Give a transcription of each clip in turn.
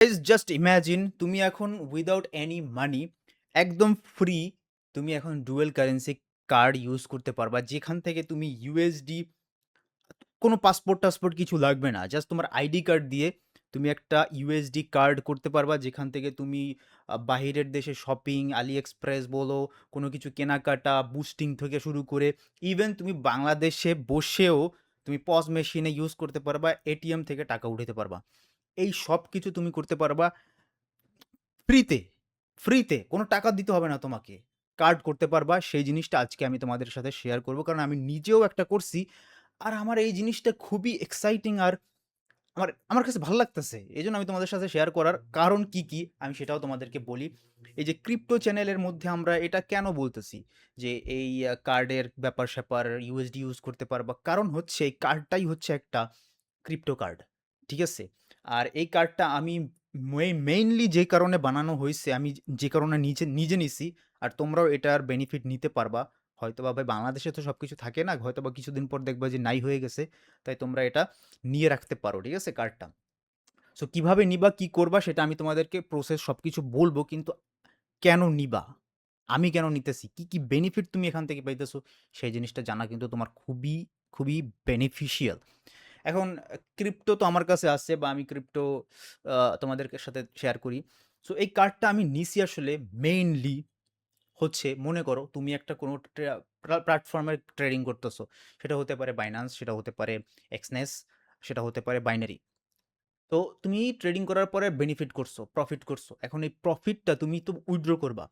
Guys just imagine তুমি এখন without any money একদম ফ্রি তুমি এখন ডুয়েল কারেন্সি কার্ড ইউজ করতে পারবা যেখান থেকে তুমি ইউএসডি কোনো পাসপোর্ট কিছু লাগবে না, জাস্ট তোমার আইডি কার্ড দিয়ে তুমি একটা ইউএসডি কার্ড করতে পারবা যেখান থেকে তুমি বাহিরের দেশে শপিং, আলি এক্সপ্রেস বলো, কোনো কিছু কেনাকাটা, বুস্টিং থেকে শুরু করে ইভেন তুমি বাংলাদেশে বসেও তুমি পজ মেশিনে ইউজ করতে পারবা, এটিএম থেকে টাকা উঠাতে পারবা। এই সব কিছু তুমি করতে পারবা ফ্রিতে। ফ্রিতে কোনো টাকা দিতে হবে না তোমাকে। কার্ড করতে পারবা। সেই জিনিসটা আজকে আমি তোমাদের সাথে শেয়ার করব। কারণ আমি নিজেও একটা করছি। আর আমার এই জিনিসটা খুবই এক্সাইটিং আর আমার আমার কাছে ভালো লাগতেছে। এজন্য আমি তোমাদের সাথে শেয়ার করার কারণ কি আমি সেটাও তোমাদেরকে বলি। এই যে ক্রিপ্টো চ্যানেলের মধ্যে আমরা এটা কেন বলতেছি যে এই কার্ডের ব্যাপার-স্যাপার ইউএসডি ইউজ করতে পারবা। কারণ হচ্ছে এই কার্ডটাই হচ্ছে একটা ক্রিপ্টো কার্ড। ঠিক আছে? আর এই কার্ডটা আমি মেইনলি যে কারণে বানানো হইছে, আমি যে কারণে নিজে নিছি, আর তোমরাও এটার বেনিফিট নিতে পারবা। হয়তোবা ভাই বাংলাদেশে তো সবকিছু থাকে না। হয়তোবা কিছুদিন পর দেখবা যে নাই হয়ে গেছে। তাই তোমরা এটা নিয়ে রাখতে পারো। ঠিক আছে? কার্ডটা। সো কিভাবে নিবা, কি করবা সেটা আমি তোমাদেরকে প্রসেস সবকিছু বলবো। কিন্তু কেন নিবা? আমি কেন নিতেছি? কি বেনিফিট তুমি এখান থেকে পাইতেছো? সেই জিনিসটা জানা কিন্তু তোমার খুবই বেনিফিশিয়াল। এখন ক্রিপ্টো তো আমার কাছে আছে বা আমি ক্রিপ্টো তোমাদের সাথে শেয়ার করি। সো এই কার্ডটা আমি নিছি আসলে মেইনলি হচ্ছে, মনে করো তুমি একটা কোনো প্ল্যাটফর্মে ট্রেডিং করতেছো। সেটা হতে পারে বাইন্যান্স, সেটা হতে পারে এক্সনেস, সেটা হতে পারে বাইনারি। তো তুমি ট্রেডিং করার পরে বেনিফিট করছো, প্রফিট করছো। এখন এই প্রফিটটা তুমি তো উইথড্র করবা।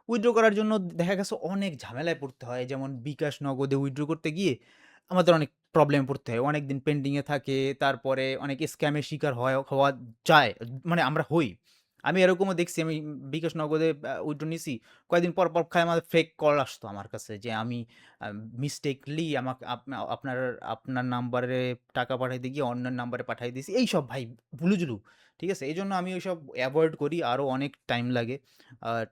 উইথড্র করার জন্য দেখা গেছে অনেক ঝামেলায় পড়তে হয়। যেমন বিকাশ নগদে উইথড্র করতে গিয়ে আমাদের অনেক প্রবলেমে পড়তে হয়। অনেকদিন পেন্ডিংয়ে থাকে। তারপরে অনেক স্ক্যামের শিকার হওয়া যায়। মানে আমরা হই। আমি এরকমও দেখছি, আমি বিকাশ নগদে উইথড্র নিছি। কয়েকদিন পর খালি আমাদের ফেক কল আসতো আমার কাছে যে আমি মিস্টেকলি আমাকে আপনার আপনার নাম্বারে টাকা পাঠাইতে গিয়ে অন্যের নাম্বারে পাঠাই দিয়েছি। এইসব ভাই ভুলুজুলু। ঠিক আছে? এইজন্য আমি ওইসব এভয়েড করি। আরও অনেক টাইম লাগে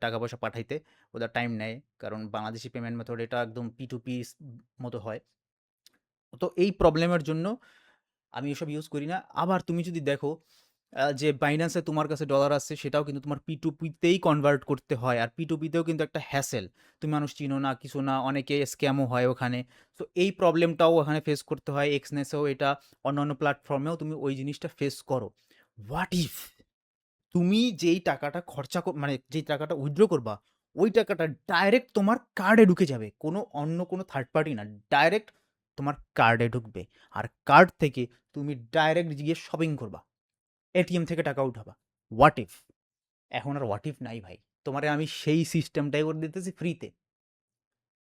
টাকা পয়সা পাঠাইতে। ওদের টাইম নেয়। কারণ বাংলাদেশি পেমেন্ট মেথড এটা একদম P2P মতো হয়। তো এই প্রবলেমের জন্য আমি এসব ইউজ করি না। আবার তুমি যদি দেখো যে Binance এ তোমার কাছে ডলার আছে, সেটাও কিন্তু তোমার P2P তেই কনভার্ট করতে হয়। আর P2P তেও কিন্তু একটা হ্যাসেল। তুমি মানুষ চিনো না, কিছু না, অনেকে স্ক্যামও হয় ওখানে। সো এই প্রবলেমটাও ওখানে ফেস করতে হয়। এক্সনেসেও এটা, অন্যান্য প্ল্যাটফর্মেও তুমি ওই জিনিসটা ফেস করো। হোয়াট ইফ তুমি যেই টাকাটা মানে যেই টাকাটা উইথড্র করবা, ওই টাকাটা ডাইরেক্ট তোমার কার্ডে ঢুকে যাবে। অন্য কোনো থার্ড পার্টি না। ডাইরেক্ট তোমার কার্ডে ঢুকবে। আর কার্ড থেকে তুমি ডাইরেক্ট গিয়ে শপিং করবা। এটিএম থেকে টাকা উঠাবা। What if? এখন আর হোয়াট ইফ নাই ভাই। তোমারে আমি সেই সিস্টেমটাই করে দিতেছি ফ্রিতে।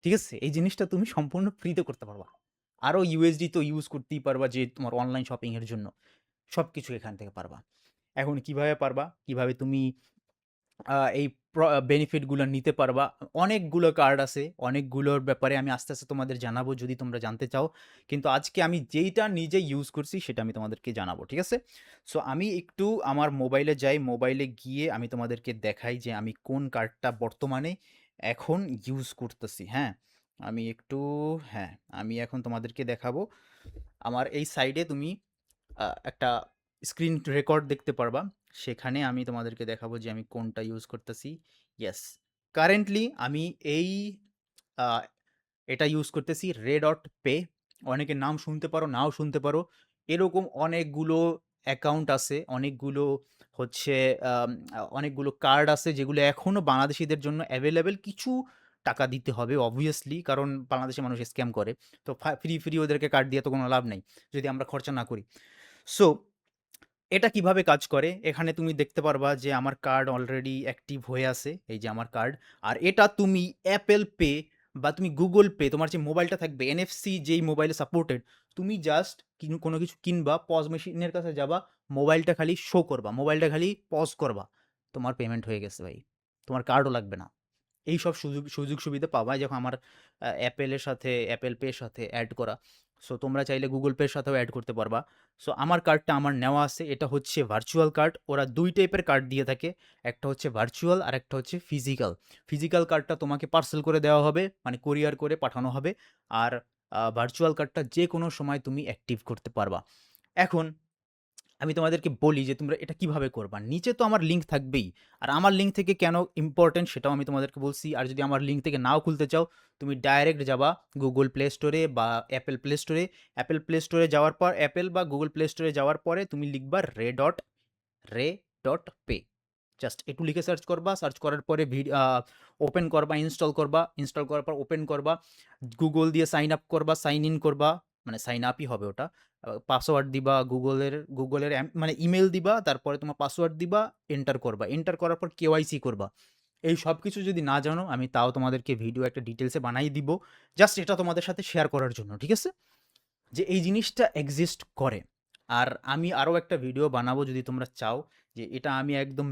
ঠিক আছে? এই জিনিসটা তুমি সম্পূর্ণ ফ্রিতে করতে পারবা। আরো ইউএসডি তো ইউজ করতেই পারবা যে তোমার অনলাইন শপিং এর জন্য। সবকিছু এখান থেকে পারবা। এখন কিভাবে পারবা? কিভাবে তুমি এই বেনিফিটগুলো নিতে পারবা? অনেকগুলো কার্ড আছে। অনেকগুলোর ব্যাপারে আমি আস্তে তোমাদের জানাবো যদি তোমরা জানতে চাও। কিন্তু আজকে আমি যেইটা নিজে ইউজ করছি সেটা আমি তোমাদেরকে জানাবো। ঠিক আছে? সো আমি একটু আমার মোবাইলে যাই। মোবাইলে গিয়ে আমি তোমাদেরকে দেখাই যে আমি কোন কার্ডটা বর্তমানে এখন ইউজ করতেছি। হ্যাঁ? আমি একটু হ্যাঁ, আমি এখন তোমাদেরকে দেখাবো। আমার এই সাইডে তুমি একটা স্ক্রিন রেকর্ড দেখতে পারবা। সেখানে আমি তোমাদেরকে দেখাবো যে আমি কোনটা ইউজ করতেছি। ইয়েস, কারেন্টলি আমি এই আ এটা ইউজ করতেছি রেডট পে। অনেকের নাম শুনতে পারো, নাও শুনতে পারো। এরকম অনেকগুলো অ্যাকাউন্ট আছে, অনেকগুলো হচ্ছে অনেকগুলো কার্ড আছে যেগুলো এখনো বাংলাদেশীদের জন্য এভেইলেবল। কিছু টাকা দিতে হবে obviously, কারণ বাংলাদেশের মানুষ স্ক্যাম করে। তো ফ্রি ওদেরকে কার্ড দিয়ে তো কোনো লাভ নাই, যদি আমরা খরচা না করি। সো এটা কিভাবে কাজ করে? এখানে তুমি দেখতে পারবা যে আমার কার্ড অলরেডি অ্যাক্টিভ হয়ে আছে। এই যে আমার কার্ড। আর এটা তুমি Apple Pay বা তুমি Google Pay, তোমার যে মোবাইলটা থাকবে NFC যেই মোবাইলে সাপোর্টেড, তুমি জাস্ট কোনো কিছু কিনবা, পজ মেশিনের কাছে যাবা, মোবাইলটা খালি শো করবা, মোবাইলটা খালি পজ করবা। তোমার পেমেন্ট হয়ে গেছে ভাই। তোমার কার্ডও লাগবে না। এইসব সুযোগ সুবিধা পাওয়া যখন আমার অ্যাপেলের সাথে, অ্যাপেল পের সাথে অ্যাড করা। সো তোমরা চাইলে গুগল পের সাথেও অ্যাড করতে পারবা। সো আমার কার্ডটা আমার নেওয়া আছে। এটা হচ্ছে ভার্চুয়াল কার্ড। ওরা ২ টাইপের কার্ড দিয়ে থাকে। একটা হচ্ছে ভার্চুয়াল আর একটা হচ্ছে ফিজিক্যাল। ফিজিক্যাল কার্ডটা তোমাকে পার্সেল করে দেওয়া হবে, মানে কোরিয়ার করে পাঠানো হবে। আর ভার্চুয়াল কার্ডটা যেকোনো সময় তুমি অ্যাক্টিভ করতে পারবা। এখন আমি তোমাদেরকে বলি যে তোমরা এটা কিভাবে করবা। নিচে তো আমার লিঙ্ক থাকবেই। আর আমার লিঙ্ক থেকে কেন ইম্পোর্টেন্ট সেটাও আমি তোমাদেরকে বলছি। আর যদি আমার লিঙ্ক থেকে নাও খুলতে চাও, তুমি ডাইরেক্ট যাবা Google Play Store বা Apple Play Store এ। Apple Play Store এ যাওয়ার পর Apple বা Google Play Store এ যাওয়ার পরে তুমি লিখবা ray.pay। জাস্ট একটু লিখে সার্চ করবা, সার্চ করার পরে ওপেন করবা, ইনস্টল করবা, ইনস্টল করার পর ওপেন করবা, গুগল দিয়ে সাইন আপ করবা, সাইন ইন করবা, মানে সাইন আপই হবে ওটা। পাসওয়ার্ড দিবা, গুগলের মানে ইমেল দিবা, তারপরে তোমার পাসওয়ার্ড দিবা, এন্টার করবা, এন্টার করার পর কেওয়াইসি করবা। এই সব কিছু যদি না জানো, আমি তাও তোমাদেরকে ভিডিও একটা ডিটেলসে বানাই দিব, জাস্ট এটা তোমাদের সাথে শেয়ার করার জন্য, ঠিক আছে, যে এই জিনিসটা এক্সিস্ট করে। আর আমি আরও একটা ভিডিও বানাবো যদি তোমরা চাও, যে এটা আমি একদম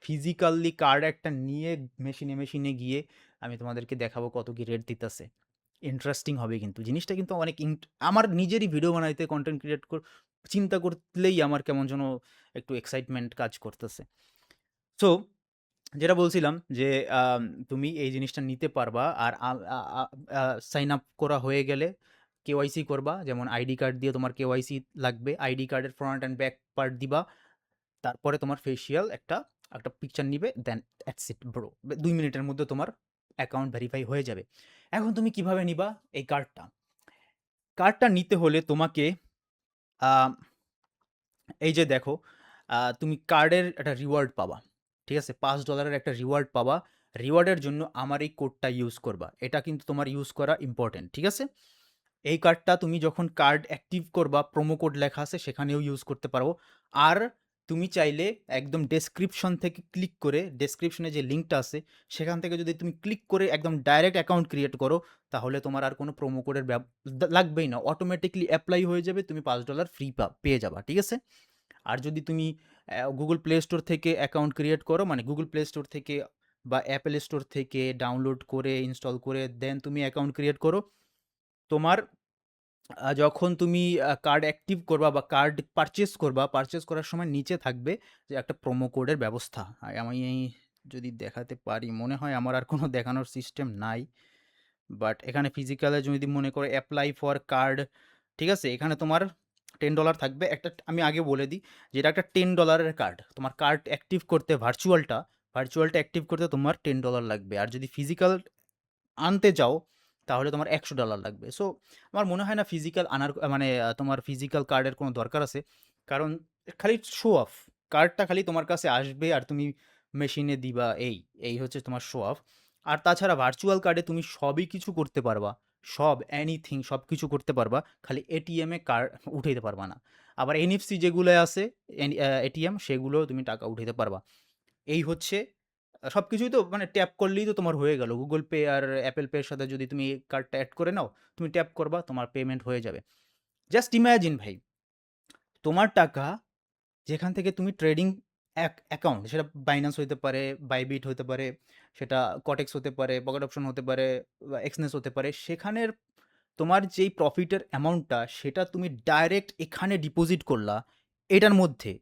ফিজিক্যালি কার্ড একটা নিয়ে মেশিনে মেশিনে গিয়ে আমি তোমাদেরকে দেখাবো কত কি রেট দিতেছে। ইন্টারেস্টিং হবে কিন্তু জিনিসটা, কিন্তু অনেক আমার নিজেরই ভিডিও বানাইতে, কন্টেন্ট ক্রিয়েট চিন্তা করলেই আমার কেমন যেন একটু এক্সাইটমেন্ট কাজ করতেছে। সো যেটা বলছিলাম যে তুমি এই জিনিসটা নিতে পারবা। আর সাইন আপ করা হয়ে গেলে কেওয়াইসি করবা, যেমন আইডি কার্ড দিয়ে তোমার কেওয়াইসি লাগবে, আইডি কার্ডের ফ্রন্ট অ্যান্ড ব্যাক পার্ট দিবা, তারপরে তোমার ফেসিয়াল একটা একটা পিকচার নিবে, দেন দ্যাটস ইট ব্রো। 2 মিনিটের মধ্যে তোমার অ্যাকাউন্ট ভেরিফাই হয়ে যাবে। এখন তুমি কিভাবে নিবা এই কার্ডটা? কার্ডটা নিতে হলে তোমাকে আহ, এই যে দেখো, তুমি কার্ডের একটা রিওয়ার্ড পাবা, ঠিক আছে, $5 একটা রিওয়ার্ড পাবা। রিওয়ার্ডের জন্য আমার এই কোডটা ইউজ করবা, এটা কিন্তু তোমার ইউজ করা ইম্পর্টেন্ট, ঠিক আছে। এই কার্ডটা তুমি যখন কার্ড অ্যাক্টিভ করবা, প্রোমো কোড লেখা আছে সেখানেও ইউজ করতে পারো। আর তুমি চাইলে একদম ডেসক্রিপশন থেকে ক্লিক করে, ডেসক্রিপশনে যে লিঙ্কটা আছে সেখান থেকে যদি তুমি ক্লিক করে একদম ডাইরেক্ট অ্যাকাউন্ট ক্রিয়েট করো, তাহলে তোমার আর কোনো প্রোমো কোডের লাগবেই না, অটোমেটিকলি অ্যাপ্লাই হয়ে যাবে, তুমি $5 ফ্রি পেয়ে যাবা, ঠিক আছে। আর যদি তুমি গুগল প্লে স্টোর থেকে অ্যাকাউন্ট ক্রিয়েট করো, মানে গুগল প্লে স্টোর থেকে বা অ্যাপেল স্টোর থেকে ডাউনলোড করে ইনস্টল করে দেন তুমি অ্যাকাউন্ট ক্রিয়েট করো, তোমার যখন তুমি কার্ড অ্যাক্টিভ করবা বা কার্ড পারচেস করবা, পারচেস করার সময় নিচে থাকবে যে একটা প্রোমো কোডের ব্যবস্থা। আমি যদি দেখাতে পারি, মনে হয় আমার আর কোনো দেখানোর সিস্টেম নাই, বাট এখানে ফিজিক্যালে যদি মনে করে অ্যাপ্লাই ফর কার্ড, ঠিক আছে, এখানে তোমার $10 থাকবে একটা। আমি আগে বলে দিই যে এটা একটা $10 কার্ড। তোমার কার্ড অ্যাক্টিভ করতে ভার্চুয়ালটা অ্যাক্টিভ করতে তোমার $10 লাগবে। আর যদি ফিজিক্যাল আনতে চাও তাহলে তোমার $100 লাগবে। সো আমার মনে হয় না ফিজিক্যাল আনার মানে তোমার ফিজিক্যাল কার্ডের কোনো দরকার আছে, কারণ খালি শো অফ, কার্ডটা খালি তোমার কাছে আসবে আর তুমি মেশিনে দিবা, এই এই হচ্ছে তোমার শো অফ। আর তাছাড়া ভার্চুয়াল কার্ডে তুমি সবই কিছু করতে পারবা, সব এনিথিং সব কিছু করতে পারবা, খালি এটিএমে কার্ড উঠাইতে পারবা না। আবার এনএফসি যেগুলো আছে, এটিএম, সেগুলো তুমি টাকা উঠাইতে পারবা। এই হচ্ছে সব কিছুই তো, মানে ট্যাপ করলেই তো তোমার হয়ে গেল। গুগল পে আর অ্যাপেল পের সাথে যদি তুমি এই কার্ডটা অ্যাড করে নাও, তুমি ট্যাপ করবা, তোমার পেমেন্ট হয়ে যাবে। জাস্ট ইমাজিন ভাই, তোমার টাকা যেখান থেকে তুমি ট্রেডিং অ্যাকাউন্ট, সেটা বাইন্যান্স হতে পারে, বাইবিট হতে পারে, সেটা কটেক্স হতে পারে, পকেট অপশন হতে পারে, বা এক্সনেস হতে পারে, সেখানের তোমার যেই প্রফিটের অ্যামাউন্টটা সেটা তুমি ডাইরেক্ট এখানে ডিপোজিট করলা, এটার মধ্যে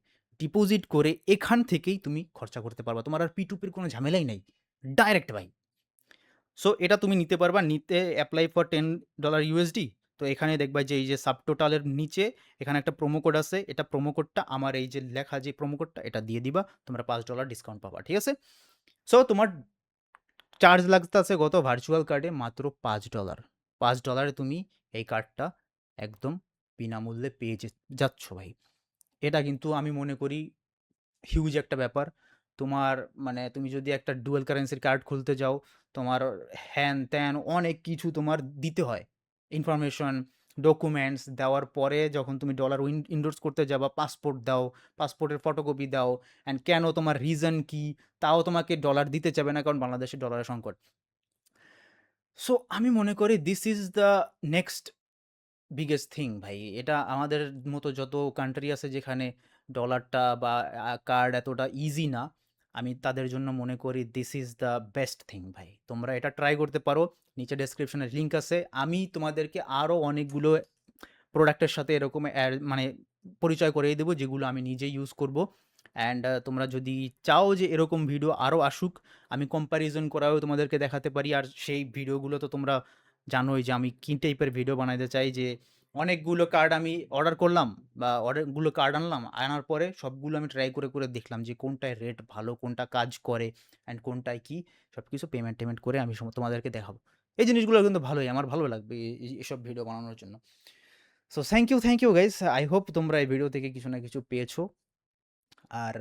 ডিপোজিট করে এখান থেকেই তুমি খরচা করতে পারবা, তোমার আর পিটুপির কোনো ঝামেলাই নাই, ডাইরেক্ট ভাই। সো এটা তুমি নিতে পারবা, নিতে অ্যাপ্লাই ফর $10 USD। তো এখানে দেখবা যে এই যে সাবটোটালের নিচে এখানে একটা প্রোমো কোড আছে, এটা প্রোমো কোডটা আমার এই যে লেখা যে প্রোমো কোডটা এটা দিয়ে দিবা, তোমরা $5 ডিসকাউন্ট পাবা, ঠিক আছে। সো তোমার চার্জ লাগতেছে কত ভার্চুয়াল কার্ডে? মাত্র $5। $5 তুমি এই কার্ডটা একদম বিনামূল্যে পেয়ে যাচ্ছ ভাই। এটা কিন্তু আমি মনে করি হিউজ একটা ব্যাপার। তোমার মানে তুমি যদি একটা ডুয়াল কারেন্সির কার্ড খুলতে যাও, তোমার হ্যান ত্যান অনেক কিছু তোমার দিতে হয়, ইনফরমেশন, ডকুমেন্টস দেওয়ার পরে যখন তুমি ডলার ইন্ডোর্স করতে যাবা, পাসপোর্ট দাও, পাসপোর্টের ফটোকপি দাও, অ্যান্ড কেন, তোমার রিজন কি, তাও তোমাকে ডলার দিতে চাবে না, কারণ বাংলাদেশে ডলারের সংকট। সো আমি মনে করি this is the next biggest thing ভাই। এটা আমাদের মতো যত কান্ট্রি আছে যেখানে ডলারটা বা কার্ড এতটা ইজি না, আমি তাদের জন্য মনে করি this is the best thing ভাই। তোমরা এটা ট্রাই করতে পারো, নিচে ডেসক্রিপশনের লিঙ্ক আছে। আমি তোমাদেরকে আরও অনেকগুলো প্রোডাক্টের সাথে এরকম মানে পরিচয় করিয়ে দেবো যেগুলো আমি নিজে ইউজ করব। অ্যান্ড তোমরা যদি চাও যে এরকম ভিডিও আরও আসুক, আমি কম্প্যারিজন করাও তোমাদেরকে দেখাতে পারি। আর সেই ভিডিওগুলো তো তোমরা জানোই যে আমি কী টাইপের ভিডিও বানাতে চাই, যে অনেকগুলো কার্ড আমি অর্ডার করলাম বা অনেকগুলো কার্ড আনলাম। আনার পরে সবগুলো আমি ট্রাই করে দেখলাম যে কোনটায় রেট ভালো, কোনটা কাজ করে অ্যান্ড কোনটায় কি সবকিছু পেমেন্ট-টেমেন্ট করে আমি তোমাদেরকে দেখাবো। এই জিনিসগুলো কিন্তু ভালোই, আমার ভালো লাগবে এসব ভিডিও বানানোর জন্য। So thank you guys. I hope তোমরা এই ভিডিও থেকে কিছু না কিছু পেয়েছো। আর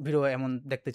ভিডিও এমন দেখতে চাই